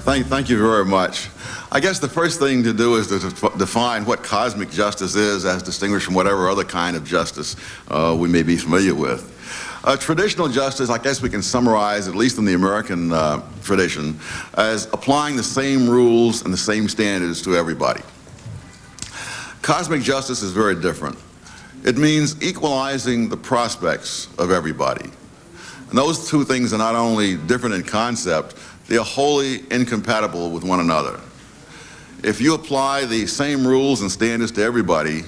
Thank you very much. I guess the first thing to do is to define what cosmic justice is as distinguished from whatever other kind of justice we may be familiar with. Traditional justice, I guess we can summarize, at least in the American tradition, as applying the same rules and the same standards to everybody. Cosmic justice is very different. It means equalizing the prospects of everybody. And those two things are not only different in concept, they are wholly incompatible with one another. If you apply the same rules and standards to everybody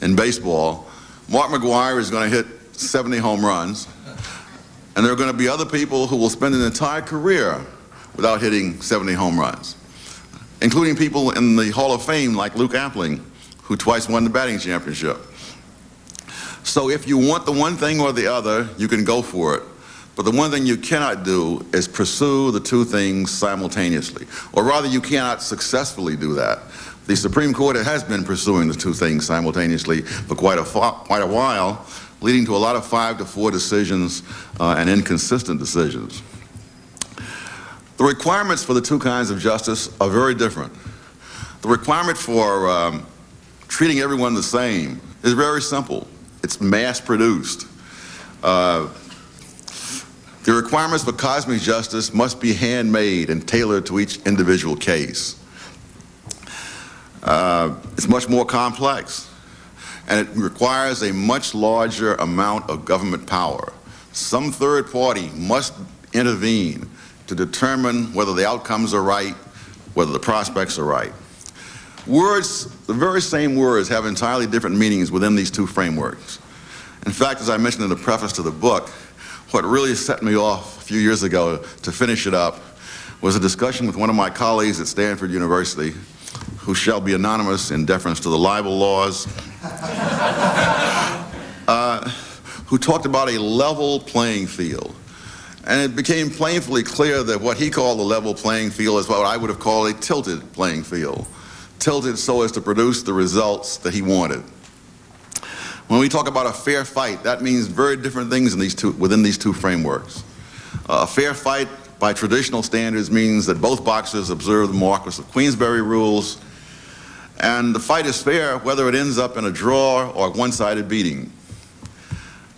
in baseball, Mark McGwire is going to hit 70 home runs, and there are going to be other people who will spend an entire career without hitting 70 home runs, including people in the Hall of Fame like Luke Appling, who twice won the batting championship. So if you want the one thing or the other, you can go for it. But the one thing you cannot do is pursue the two things simultaneously. Or rather, you cannot successfully do that. The Supreme Court has been pursuing the two things simultaneously for quite a while, leading to a lot of 5-4 decisions and inconsistent decisions. The requirements for the two kinds of justice are very different. The requirement for treating everyone the same is very simple. It's mass-produced. The requirements for cosmic justice must be handmade and tailored to each individual case. It's much more complex, and it requires a much larger amount of government power. Some third party must intervene to determine whether the outcomes are right, whether the prospects are right. Words, the very same words, have entirely different meanings within these two frameworks. In fact, as I mentioned in the preface to the book, what really set me off a few years ago to finish it up was a discussion with one of my colleagues at Stanford University, who shall be anonymous in deference to the libel laws, who talked about a level playing field. And it became painfully clear that what he called the level playing field is what I would have called a tilted playing field. Tilted so as to produce the results that he wanted. When we talk about a fair fight, that means very different things within these two frameworks. A fair fight by traditional standards means that both boxers observe the Marquis of Queensberry rules, and the fight is fair whether it ends up in a draw or a one-sided beating.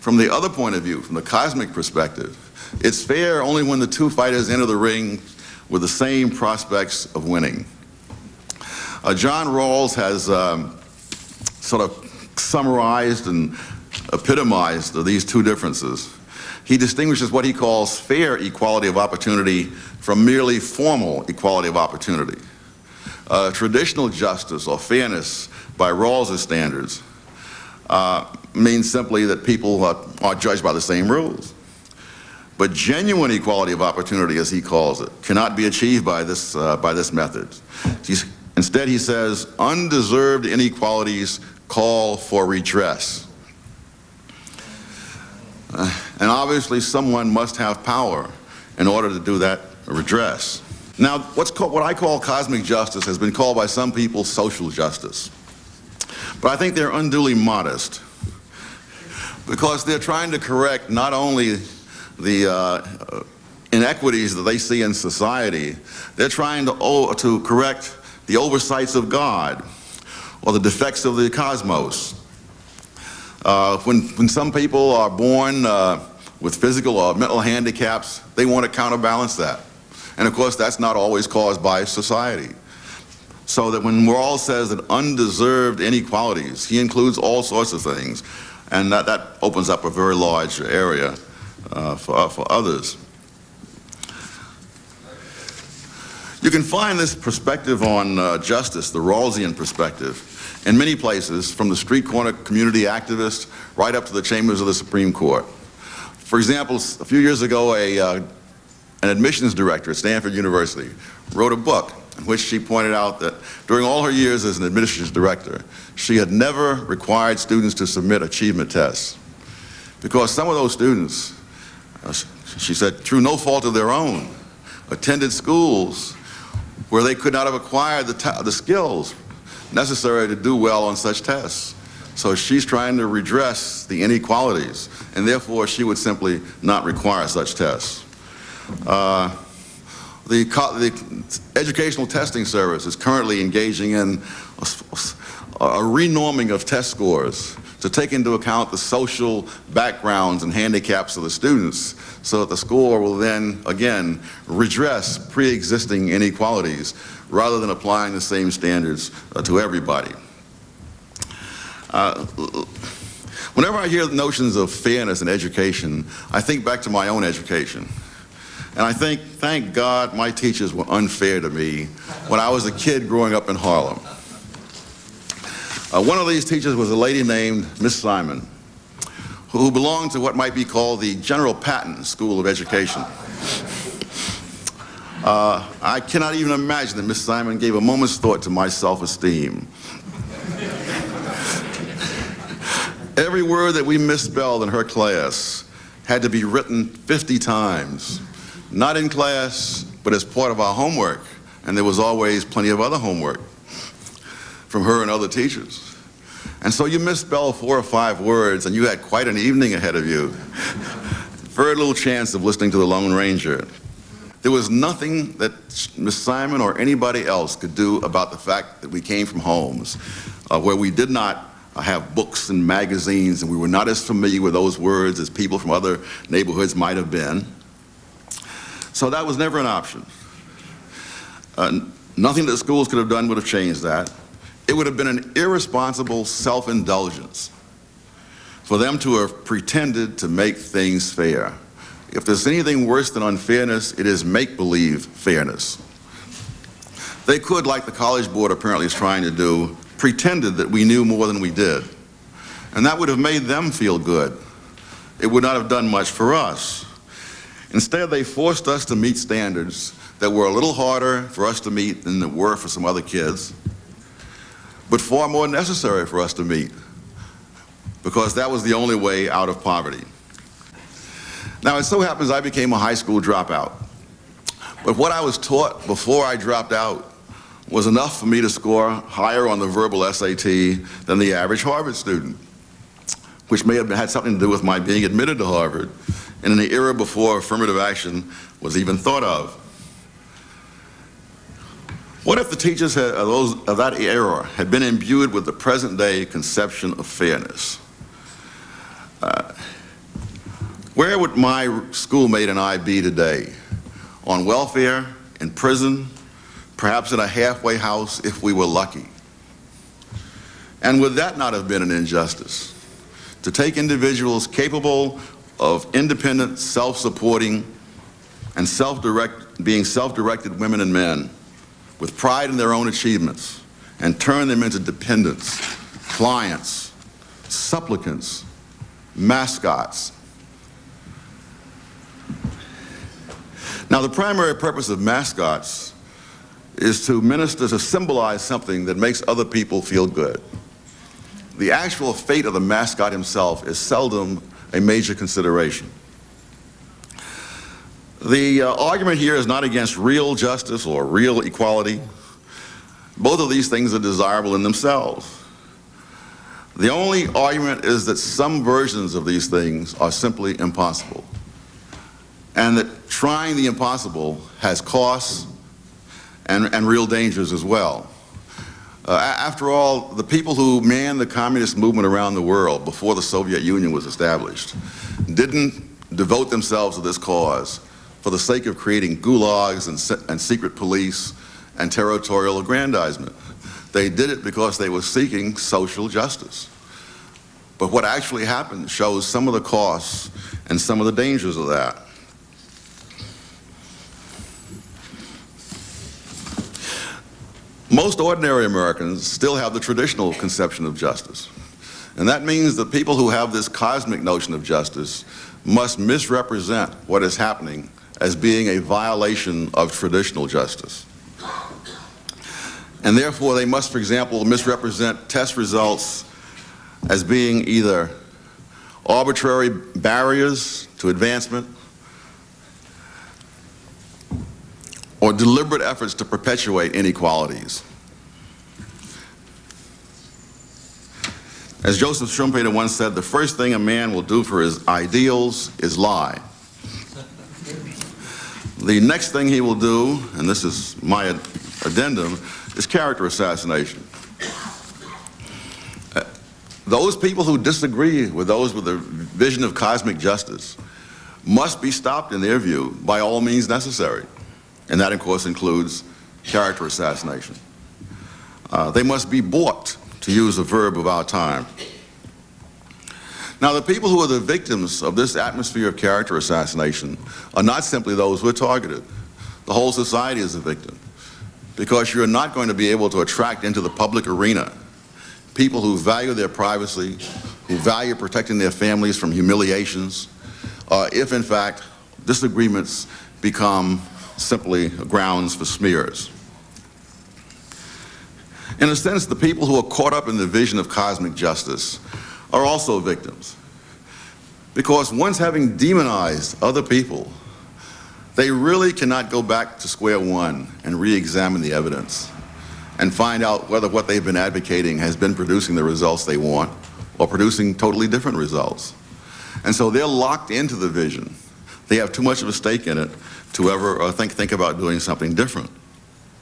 From the other point of view, from the cosmic perspective, it's fair only when the two fighters enter the ring with the same prospects of winning. John Rawls has sort of summarized and epitomized these two differences. He distinguishes what he calls fair equality of opportunity from merely formal equality of opportunity. Traditional justice or fairness by Rawls' standards means simply that people are judged by the same rules. But genuine equality of opportunity, as he calls it, cannot be achieved by this method. Instead, he says, undeserved inequalities call for redress. And obviously, someone must have power in order to do that redress. Now, what I call cosmic justice has been called by some people social justice. But I think they're unduly modest, because they're trying to correct not only the inequities that they see in society, they're trying to correct the oversights of God or the defects of the cosmos. When some people are born with physical or mental handicaps, they want to counterbalance that. And of course, that's not always caused by society. So that when Rawls says that undeserved inequalities, he includes all sorts of things. And that opens up a very large area for others. You can find this perspective on justice, the Rawlsian perspective, in many places, from the street corner community activists right up to the chambers of the Supreme Court. For example, a few years ago, an admissions director at Stanford University wrote a book in which she pointed out that during all her years as an admissions director, she had never required students to submit achievement tests, because some of those students, she said, through no fault of their own, attended schools where they could not have acquired the skills necessary to do well on such tests. So she's trying to redress the inequalities, and therefore she would simply not require such tests. The Educational Testing Service is currently engaging in a renorming of test scores to take into account the social backgrounds and handicaps of the students, so that the score will then, again, redress pre-existing inequalities rather than applying the same standards to everybody. Whenever I hear the notions of fairness in education, I think back to my own education. And I think, thank God, my teachers were unfair to me when I was a kid growing up in Harlem. One of these teachers was a lady named Miss Simon, who belonged to what might be called the General Patton School of Education. I cannot even imagine that Miss Simon gave a moment's thought to my self-esteem. Every word that we misspelled in her class had to be written 50 times, not in class, but as part of our homework, and there was always plenty of other homework from her and other teachers. And so you misspelled 4 or 5 words, and you had quite an evening ahead of you. Very little chance of listening to the Lone Ranger. There was nothing that Miss Simon or anybody else could do about the fact that we came from homes where we did not have books and magazines, and we were not as familiar with those words as people from other neighborhoods might have been. So that was never an option. Nothing that schools could have done would have changed that. It would have been an irresponsible self-indulgence for them to have pretended to make things fair. If there's anything worse than unfairness, it is make-believe fairness. They could, like the College Board apparently is trying to do, pretended that we knew more than we did. And that would have made them feel good. It would not have done much for us. Instead, they forced us to meet standards that were a little harder for us to meet than they were for some other kids, but far more necessary for us to meet, because that was the only way out of poverty. Now, it so happens I became a high school dropout, but what I was taught before I dropped out was enough for me to score higher on the verbal SAT than the average Harvard student, which may have had something to do with my being admitted to Harvard in an era before affirmative action was even thought of. What if the teachers of that era had been imbued with the present-day conception of fairness? Where would my schoolmate and I be today? On welfare, in prison, perhaps in a halfway house if we were lucky. And would that not have been an injustice? To take individuals capable of independent, self-supporting, and being self-directed women and men with pride in their own achievements and turn them into dependents, clients, supplicants, mascots. Now, the primary purpose of mascots is to minister, to symbolize something that makes other people feel good. The actual fate of the mascot himself is seldom a major consideration. The argument here is not against real justice or real equality. Both of these things are desirable in themselves. The only argument is that some versions of these things are simply impossible, and that trying the impossible has costs and real dangers as well. After all, the people who manned the communist movement around the world before the Soviet Union was established didn't devote themselves to this cause for the sake of creating gulags and secret police and territorial aggrandizement. They did it because they were seeking social justice. But what actually happened shows some of the costs and some of the dangers of that. Most ordinary Americans still have the traditional conception of justice. And that means that people who have this cosmic notion of justice must misrepresent what is happening as being a violation of traditional justice. And therefore, they must, for example, misrepresent test results as being either arbitrary barriers to advancement or deliberate efforts to perpetuate inequalities. As Joseph Schumpeter once said, the first thing a man will do for his ideals is lie. The next thing he will do, and this is my addendum, is character assassination. Those people who disagree with those with the vision of cosmic justice must be stopped, in their view, by all means necessary. And that, of course, includes character assassination. They must be bought, to use a verb of our time. Now, the people who are the victims of this atmosphere of character assassination are not simply those who are targeted. The whole society is a victim, because you're not going to be able to attract into the public arena people who value their privacy, who value protecting their families from humiliations, if in fact disagreements become simply grounds for smears. In a sense, the people who are caught up in the vision of cosmic justice are also victims, because once having demonized other people, they really cannot go back to square one and re-examine the evidence and find out whether what they've been advocating has been producing the results they want or producing totally different results. And so they're locked into the vision. They have too much of a stake in it to ever think about doing something different.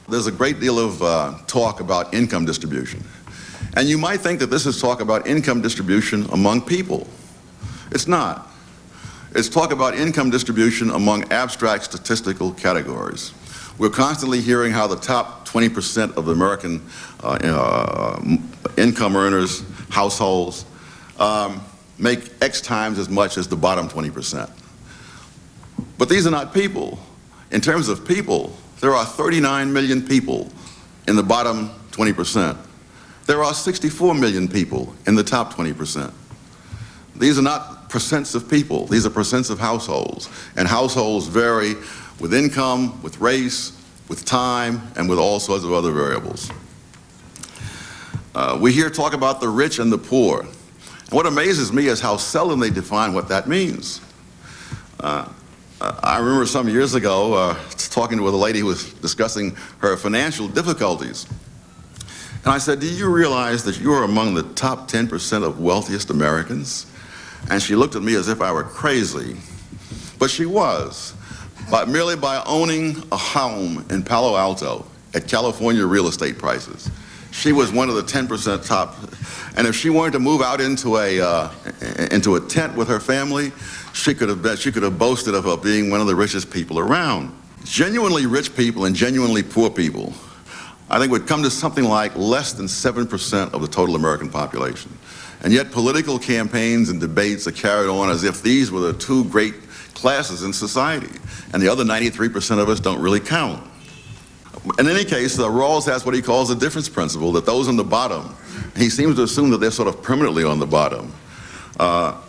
There's a great deal of talk about income distribution. And you might think that this is talk about income distribution among people. It's not. It's talk about income distribution among abstract statistical categories. We're constantly hearing how the top 20% of American income earners, households, make X times as much as the bottom 20%. But these are not people. In terms of people, there are 39 million people in the bottom 20%. There are 64 million people in the top 20%. These are not percents of people, these are percents of households. And households vary with income, with race, with time, and with all sorts of other variables. We hear talk about the rich and the poor. And what amazes me is how seldom they define what that means. I remember some years ago talking with a lady who was discussing her financial difficulties. And I said, do you realize that you are among the top 10% of wealthiest Americans? And she looked at me as if I were crazy. But she was. Merely by owning a home in Palo Alto at California real estate prices. She was one of the 10% top. And if she wanted to move out into a tent with her family, she could have boasted of being one of the richest people around. Genuinely rich people and genuinely poor people, I think, would come to something like less than 7% of the total American population. And yet political campaigns and debates are carried on as if these were the two great classes in society, and the other 93% of us don't really count. In any case, Rawls has what he calls the difference principle, that those on the bottom, he seems to assume that they're sort of permanently on the bottom, are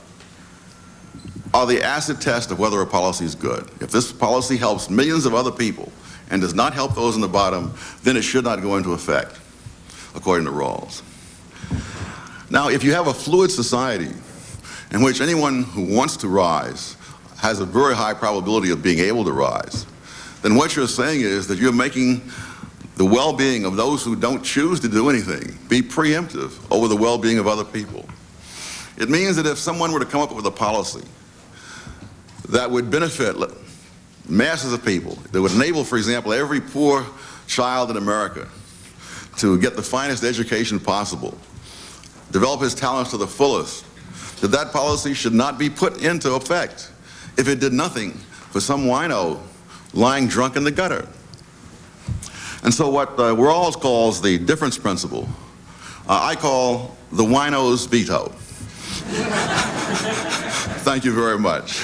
the acid test of whether a policy is good. If this policy helps millions of other people and does not help those on the bottom, then it should not go into effect, according to Rawls. Now, if you have a fluid society in which anyone who wants to rise has a very high probability of being able to rise, then what you're saying is that you're making the well-being of those who don't choose to do anything be preemptive over the well-being of other people. It means that if someone were to come up with a policy that would benefit masses of people, that would enable, for example, every poor child in America to get the finest education possible, develop his talents to the fullest, that policy should not be put into effect if it did nothing for some wino lying drunk in the gutter. And so what Rawls calls the difference principle, I call the wino's veto. Thank you very much.